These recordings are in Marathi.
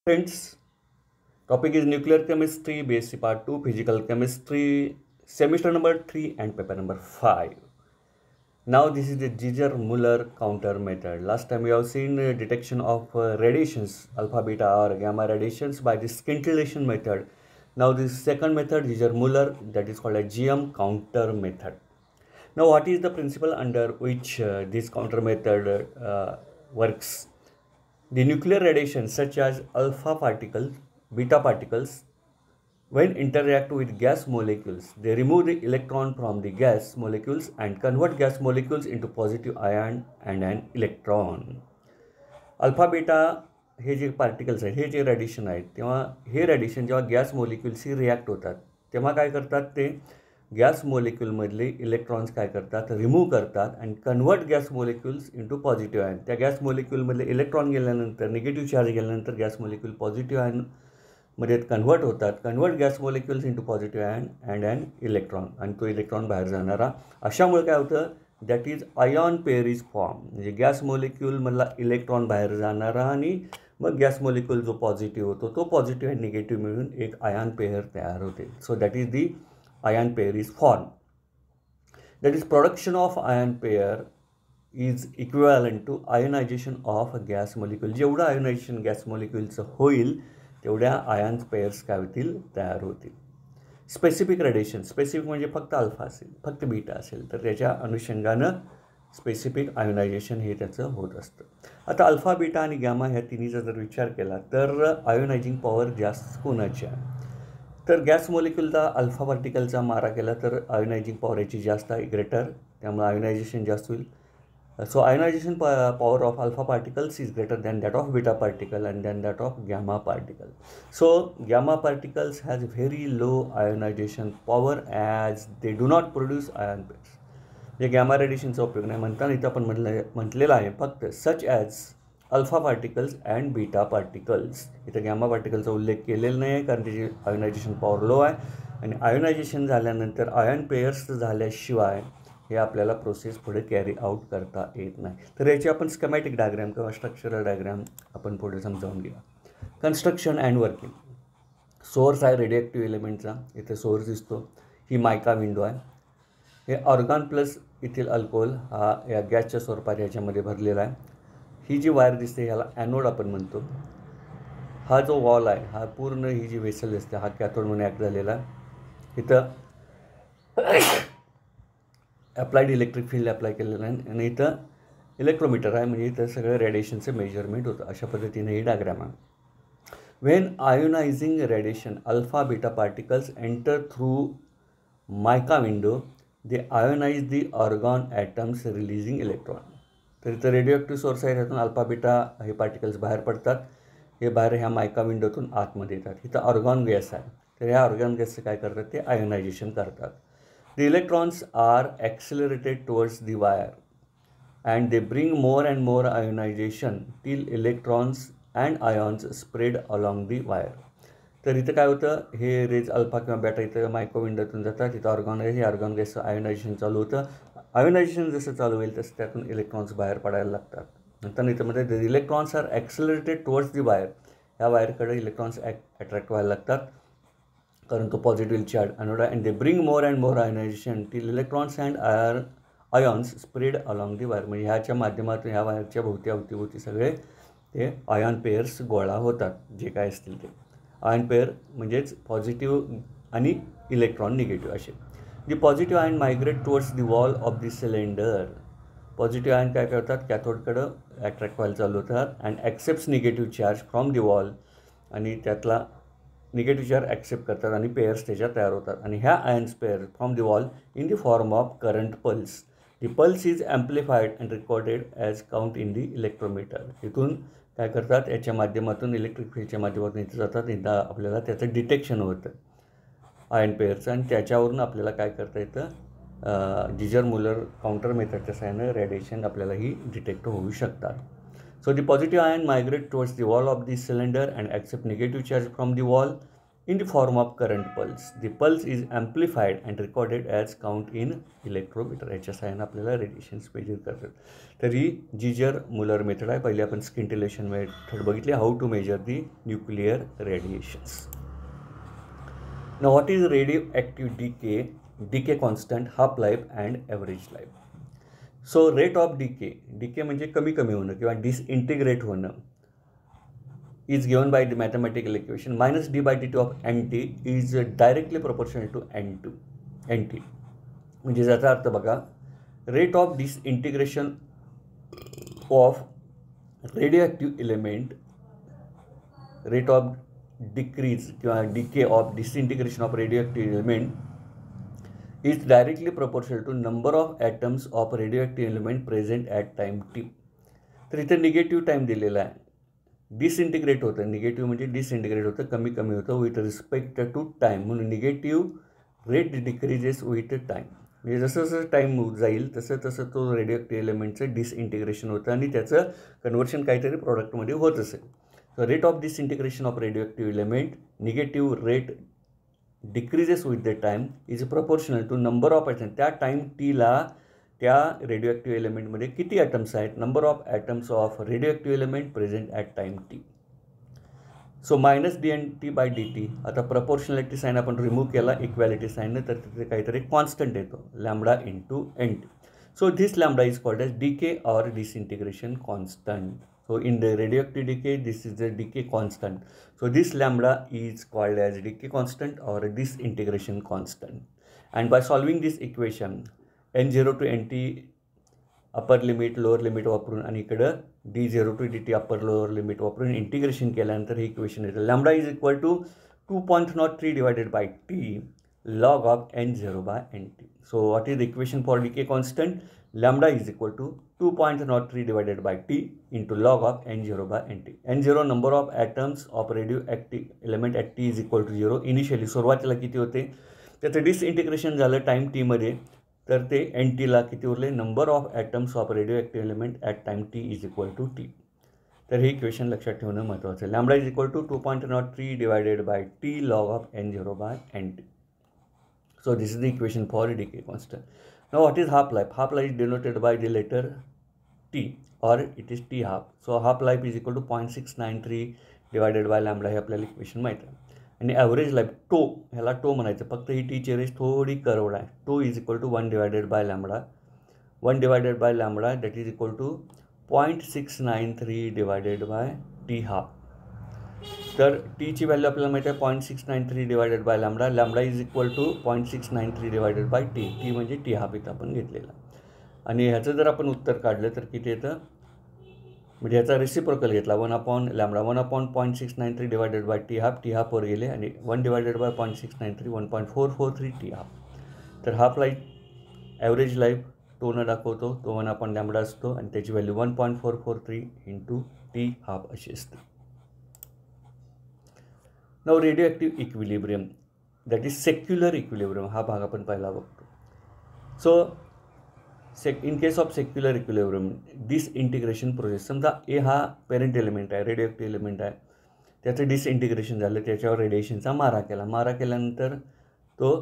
Friends, topic is nuclear chemistry, BSc part 2, physical chemistry, semester number 3 and paper number 5. Now this is the Giger-Muller counter method. Last time we have seen detection of radiations, alpha, beta or gamma radiations by the scintillation method. Now this second method, Giger-Muller, that is called a GM counter method. Now what is the principle under which this counter method works? The nuclear radiation such as alpha particles, beta particles, when interact with gas molecules, they remove the electron from the gas molecules and convert gas molecules into positive ion and an electron. Alpha beta हे जे पार्टिकल्स आहेत हे जे रेडिएशन आहेत तेव्हा हे रेडिएशन जेव्हा गॅस मोलिक्युल्सशी रिॲक्ट होतात तेव्हा काय करतात ते गॅस मोलिक्युलमधले इलेक्ट्रॉन्स काय करतात रिमूव्ह करतात आणि convert gas molecules into positive ion. त्या गॅस मोलिक्युलमधले इलेक्ट्रॉन गेल्यानंतर निगेटिव्ह चार्ज गेल्यानंतर गॅस मोलिक्युल पॉझिटिव्ह आयनमध्ये कन्वर्ट होतात. Convert gas molecules into positive ion and an electron आणि तो इलेक्ट्रॉन बाहेर जाणारा. अशामुळे काय होतं that is ion pair is form. म्हणजे गॅस मोलिक्युलमधला इलेक्ट्रॉन बाहेर जाणारा आणि मग गॅस मोलिक्युल जो पॉझिटिव्ह होतो तो पॉझिटिव्ह आणि निगेटिव्ह मिळून एक आयॉन पेअर तयार होते. So that is the ion pair is formed. That is, production of ion pair is equivalent to ionization of a gas molecule. जेवढं आयोनायझेशन गॅस मोलिक्युलचं होईल तेवढ्या आयन पेअर्स काय होतील तयार होतील. स्पेसिफिक रेडिएशन, स्पेसिफिक म्हणजे फक्त अल्फा असेल फक्त बीटा असेल तर त्याच्या अनुषंगानं स्पेसिफिक आयोनायझेशन हे त्याचं होत असतं. आता अल्फा बीटा आणि गॅमा ह्या तिन्हीचा जर विचार केला तर आयोनायझिंग पॉवर जास्त कोणाची आहे तर गॅस मोलिक्युलचा अल्फा पार्टिकलचा मारा केला तर आयोनायझिंग पॉवर याची जास्त आहे ग्रेटर, त्यामुळे आयोनायझेशन जास्त होईल. So ionisation power of alpha particles is greater than that of beta particle and than that of gamma particle. So gamma particles has very low ionisation power as they do not produce ion pairs. म्हणजे गॅमा रेडिएशनचा उपयोग नाही म्हणताना इथं आपण म्हटलेलं आहे फक्त such as alpha particles and beta particles. इथं गॅमा पार्टिकलचा उल्लेख केलेला नाही आहे कारण त्याची आयोनायझेशन पॉवर लो आहे आणि आयोनायझेशन झाल्यानंतर आयन पेअर्स झाल्याशिवाय हे आपल्याला प्रोसेस पुढे कॅरी आऊट करता येत नाही. तर याची आपण स्केमॅटिक डायग्राम किंवा स्ट्रक्चरल डायग्राम आपण पुढे समजावून घेऊया. Construction and working. सोर्स आहे रेडिएक्टिव्ह एलिमेंटचा, इथे सोर्स दिसतो. ही मायका विंडो आहे. हे ऑर्गॉन प्लस इथिल अल्कोहोल हा या गॅसच्या स्वरूपात ह्याच्यामध्ये भरलेला आहे. ही जी वायर दिसते ह्याला ॲनोड आपण म्हणतो. हा जो वॉल आहे हा पूर्ण ही जी वेसल दिसते हा कॅथोड म्हणून ॲक्ट झालेला आहे. इथं अप्लाइड इलेक्ट्रिक फील्ड अप्लाय केलेलं आहे आणि इथं इलेक्ट्रोमीटर आहे म्हणजे इथं सगळं रेडिएशनचं मेजरमेंट होतं. अशा पद्धतीने ही डायग्राम आहे. When ionising radiation alpha beta particles enter through mica window they ionise the argon atoms releasing electron. तर इथं रेडिओ सोर्स आहे त्यातून अल्फा बीटा हे पार्टिकल्स बाहेर पडतात. हे बाहेर ह्या मायका विंडोतून आतमध्ये येतात. इथं ऑर्गॉन गॅस आहे तर ह्या ऑर्गॉन गॅसचं काय करतात ते आयोनायझेशन करतात. The electrons are accelerated towards the wire and they bring more and more ionization till electrons and ions spread along the wire. तर इथं काय होतं हे रेज अल्फा किंवा बॅटा इथं मायको विंडोतून जातात. इथं ऑर्गॉन आहे हे ऑर्गॉन गॅसचं आयोनायझेशन चालू होतं. आयोनायझेशन जसं चालू होईल तसं त्यातून इलेक्ट्रॉन्स बाहेर पडायला लागतात. नंतर इथंमध्ये the electrons are accelerated towards the wire. ह्या वायरकडे इलेक्ट्रॉन्स अट्रॅक्ट व्हायला लागतात कारण तो पॉझिटिव्ह चार्ज अनोड आहे. And they bring more and more ionization till electrons and ions spread along the wire. म्हणजे ह्याच्या माध्यमातून ह्या वायरच्या अवतीभोवती सगळे ते आयॉन पेअर्स गोळा होतात जे काय असतील ते. आयन पेअर म्हणजेच पॉझिटिव्ह आणि इलेक्ट्रॉन निगेटिव्ह असे. The positive ion migrate towards the wall of the cylinder. Positive ion काय करतात कॅथोडकडं ॲट्रॅक्ट व्हायला चालू होतात and accepts negative charge from the wall आणि त्यातला निगेटिव्ह चार्ज ॲक्सेप्ट करतात आणि पेअर्स त्याच्यात तयार होतात. आणि ह्या ions pair from the wall in the form of current pulse. The pulse is amplified and recorded as count in the electrometer. इथून काय करतात याच्या माध्यमातून इलेक्ट्रिक फील्डच्या माध्यमातून इथं जातात. इथं आपल्याला त्याचं डिटेक्शन होतं आयन पेअरचं आणि त्याच्यावरून आपल्याला काय करता येतं जिजर-मुलर काउंटर मेथडच्या सहाय्यानं रेडिएशन आपल्यालाही डिटेक्ट होऊ शकतात. So the positive ion migrate towards the wall of the cylinder and accept negative charge from the wall in the form of current pulse. The pulse is amplified and recorded as count in electrometer. याच्या साहाय्याने आपल्याला रेडिएशन्स मेजर करतात. तर ही जीजर मुलर मेथड आहे. पहिले आपण स्किंटिलेशन मेथड बघितली, how to measure the nuclear radiations. Now what is radioactive decay constant, half life and average life. So rate of decay म्हणजे कमी होणं किंवा डिसइंटिग्रेट होणं is given by the mathematical equation minus d by dt of nt is directly proportional to nt. म्हणजे याचा अर्थ बघा, rate of disintegration of radioactive element, rate of decrease किंवा decay of disintegration of radioactive element is directly proportional to number of atoms of radioactive element present at time T. तर इथे निगेटिव्ह टाईम दिलेला आहे. डिसइंटिग्रेट होतं, निगेटिव्ह म्हणजे डिसइंटिग्रेट होतं, कमी होतं विथ रिस्पेक्ट टू टाईम. म्हणून negative rate decreases with time. म्हणजे जसं टाईम जाईल तसं तो रेडिओएक्टिव्ह एलिमेंटचं डिसइंटिग्रेशन होतं आणि त्याचं कन्व्हर्शन काहीतरी प्रॉडक्टमध्ये होत असेल. So rate of disintegration of radioactive element, negative rate decreases with the time is proportional to number of atoms. त्या टाईम टीला त्या रेडिओएक्टिव्ह एलिमेंटमध्ये किती ॲटम्स आहेत, number of atoms of radioactive element present at time T. So minus D N T by D T. आता प्रपोर्शनॅलिटी साईन आपण रिमूव्ह केला इक्वॅलिटी साईननं, तर तिथे काहीतरी कॉन्स्टंट येतो, lambda into N T. So this lambda is called as decay or disintegration constant. So in the radioactive decay, this is the decay constant. So this lambda is called as decay constant or disintegration constant. And by solving this equation, n0 to nt upper limit lower limit वापरून आणि इकडं d0 to dt upper lower limit वापरून इंटिग्रेशन केल्यानंतर हे इक्वेशन येतं. Lambda is equal to 2.03 divided by t log of n0 by nt. So what is the equation for decay constant? Lambda is equal to 2.03 divided by t into log of n0 by nt. n0 number of atoms of radioactive element at t is equal to 0. Initially सुरुवातीला किती होते, त्याचं डिसइंटिग्रेशन झालं टाईम टीमध्ये, तर ते एन टीला किती उरले, number of atoms of radioactive element at time T is equal to T. तर हे इक्वेशन लक्षात ठेवणं महत्त्वाचं आहे. Lambda is equal to 2.03 divided by T log of n0 by nt. So this is the equation for decay constant. Now what is half life? Half life is denoted by the letter t or it is t half. So half life is equal to 0.693 divided by lambda. हे आपल्याला इक्वेशन माहीत आहे. आणि ॲव्हरेज लाईफ टो, ह्याला टो म्हणायचं, फक्त ही टीची रेंज थोडी कर्वड आहे. Tau is equal to 1 divided by lambda. 1 divided by lambda that is equal to 0.693 divided by T half. तर टीची व्हॅल्यू आपल्याला माहिती आहे 0.693 divided by lambda. Lambda is equal to 0.693 divided by T. T म्हणजे टी हाफ इथं आपण घेतलेला. आणि ह्याचं जर आपण उत्तर काढलं तर किती येतं, म्हणजे ह्याचा रेसिप्रोकल घेतला 1 upon lambda, 1 upon 0.693 divided by T हाफवर गेले आणि 1 डिवायडेड बाय 0.693 1.443 टी हाफ. तर हाफ लाईफ ॲव्हरेज लाईफ टोनं दाखवतो, तो 1 अपॉन लॅम्बडा असतो आणि त्याची व्हॅल्यू 1.443 इंटू टी हाफ अशी असते. नाव radioactive equilibrium that is secular equilibrium, हा भाग आपण पहिला बघतो. So in case of secular equilibrium disintegration process, समजा ए हा पेरेंट एलिमेंट आहे, रेडिओएक्टिव्ह एलिमेंट आहे, त्याचं डिसइंटिग्रेशन झालं, त्याच्यावर रेडिएशनचा मारा केल्यानंतर तो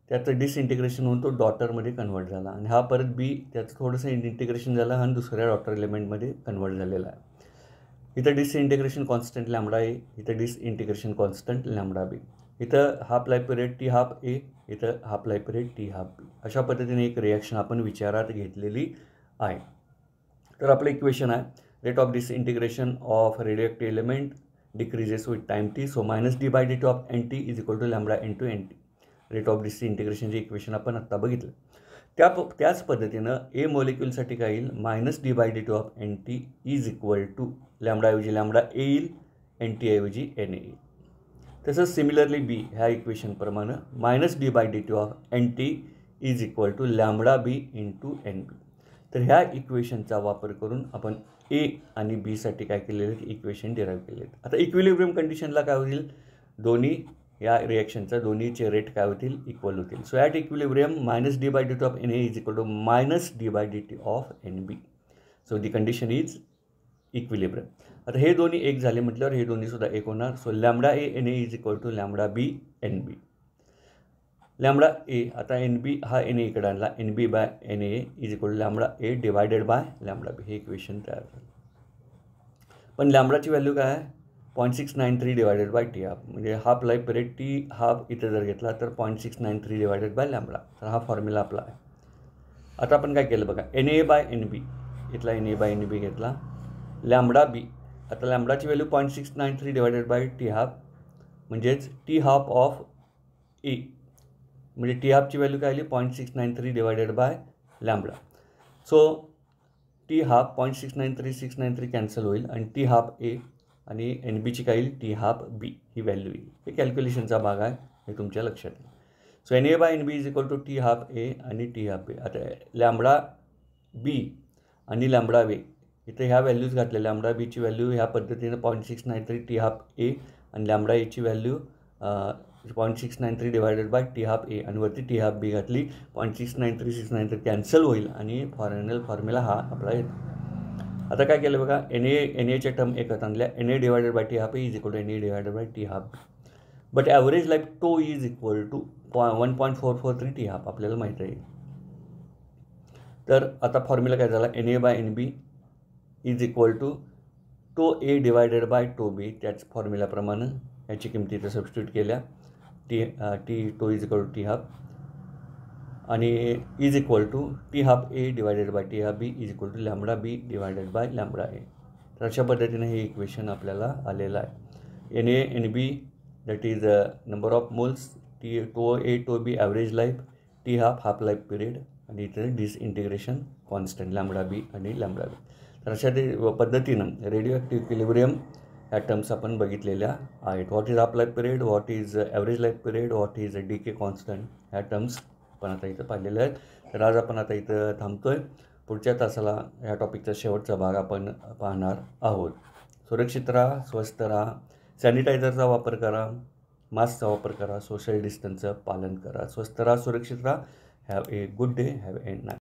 त्याचं डिसइंटिग्रेशन होऊन तो डॉटरमध्ये कन्वर्ट झाला आणि हा परत बी त्याचं थोडंसं इंटिग्रेशन झालं आणि दुसऱ्या डॉटर एलिमेंटमध्ये कन्वर्ट झालेला आहे. इथं डिसइंटिग्रेशन कॉन्स्टंट लॅम्बडा ए, इथं डिसइंटिग्रेशन कॉन्स्टंट लॅम्बडा बी. इथं half life period T half A, इथं half life period T half B. अशा पद्धतीने एक रिॲक्शन आपण विचारात घेतलेली आहे. तर आपलं इक्वेशन आहे rate of disintegration of radioactive element decreases with time T. So minus D by D T of N T is equal to lambda N to N T. Rate of डिसइंटिग्रेशनचे इक्वेशन आपण आत्ता बघितलं. त्याच पद्धतीनं ए मॉलिक्युलसाठी काय येईल, minus D by D T of N T is equal to लॅम्बडाऐवजी लॅम्बडा ए येईल, एन टी ऐवजी एन ए येईल. तसंच सिमिलरली बी ह्या इक्वेशनप्रमाणे minus D by D T of N T is equal to lambda B into N B. तर ह्या इक्वेशनचा वापर करून आपण ए आणि बीसाठी काय केलेलं आहे, इक्वेशन डिराईव्ह केले आहेत. आता इक्विलिब्रियम कंडिशनला काय होईल, दोन्ही या रिॲक्शनचा दोन्हीचे रेट काय होतील, इक्वल होतील. So at equilibrium minus D by D T of N A is equal to minus D by D T of N B. So the condition is equilibrium. आता हे दोन्ही एक झाले म्हटल्यावर हे दोन्ही सुद्धा एक होणार. So lambda A N A is equal to lambda B N B. Lambda A आता एन बी हा एन ए इकडे आणला, N B by N A is equal to lambda A divided by lambda B. हे इक्वेशन तयार झालं. पण लॅम्बडाची व्हॅल्यू काय आहे 0.693 डिवायडेड बाय टी हाफ. म्हणजे half life period T half इथे जर घेतला तर 0.693 डिवायडेड बाय लॅम्बडा. तर हा फॉर्म्युला आपला आहे. आता आपण काय केलं बघा, N A by N B इथला N A by N B घेतला. लॅम्बडा बी आता लॅम्बडाची value 0.693 divided by T half म्हणजेच टी हाफ ऑफ ए. म्हणजे टी हाफची व्हॅल्यू काय आली 0.693 divided by lambda. So T half 0.693 cancel होईल आणि टी हाफ ए आणि एन बीची काय येईल टी हाफ बी ही व्हॅल्यू येईल. हे कॅल्क्युलेशनचा भाग आहे, हे तुमच्या लक्षात येईल. So N A by N B is equal to T half A आणि टी हाफ बी. आता लॅम्बडा बी आणि लॅम्बडा वे इथे ह्या व्हॅल्यूज घातल्या. लॅम्बडा बीची व्हॅल्यू ह्या पद्धतीने 0.693 टी हाफ ए आणि लॅम्बडा एची value 0.693 divided by T half A आणि वरती टी हाफ बी घातली. 0.693 कॅन्सल होईल आणि फायनल फॉर्म्युला हा आपला येतो. आता काय केलं बघा, एन एच्या टर्म एकच आणल्या. N A divided by T half A is equal to N A divided by T half B. But average life tau is equal to 1.443 T half आपल्याला माहीत आहे. तर आता फॉर्म्युला काय झाला, N A by N B is equal to tau A divided by tau B. त्याच फॉर्म्युलाप्रमाणे याची किमती इथं सबस्टिट्यूट केल्या. T tau is equal to T half आणि is equal to T half A divided by T half B is equal to lambda B divided by lambda A. तर अशा पद्धतीने हे इक्वेशन आपल्याला आलेलं आहे. N A N B that is number of moles, T tau A tau B average life, T half life period आणि इथे डिसइंटिग्रेशन कॉन्स्टंट लॅम्बडा बी आणि लॅम्बडा बी. तर अशा पद्धतीनं रेडिओ ॲक्टिव्ह इक्विलिब्रियम ह्या टर्म्स आपण बघितलेल्या आहेत. What is half life period, what is average life period, what is decay constant, ह्या टर्म्स आपण आता इथं पाहिलेलं आहे. तर आज आपण आता इथं थांबतो आहे. पुढच्या तासाला ह्या टॉपिकचा शेवटचा भाग आपण पाहणार आहोत. सुरक्षित राहा, स्वस्थ राहा, सॅनिटायझरचा वापर करा, मास्कचा वापर करा, सोशल डिस्टन्सचं पालन करा. स्वस्थ राहा, सुरक्षित राहा. Have a good day, have a night.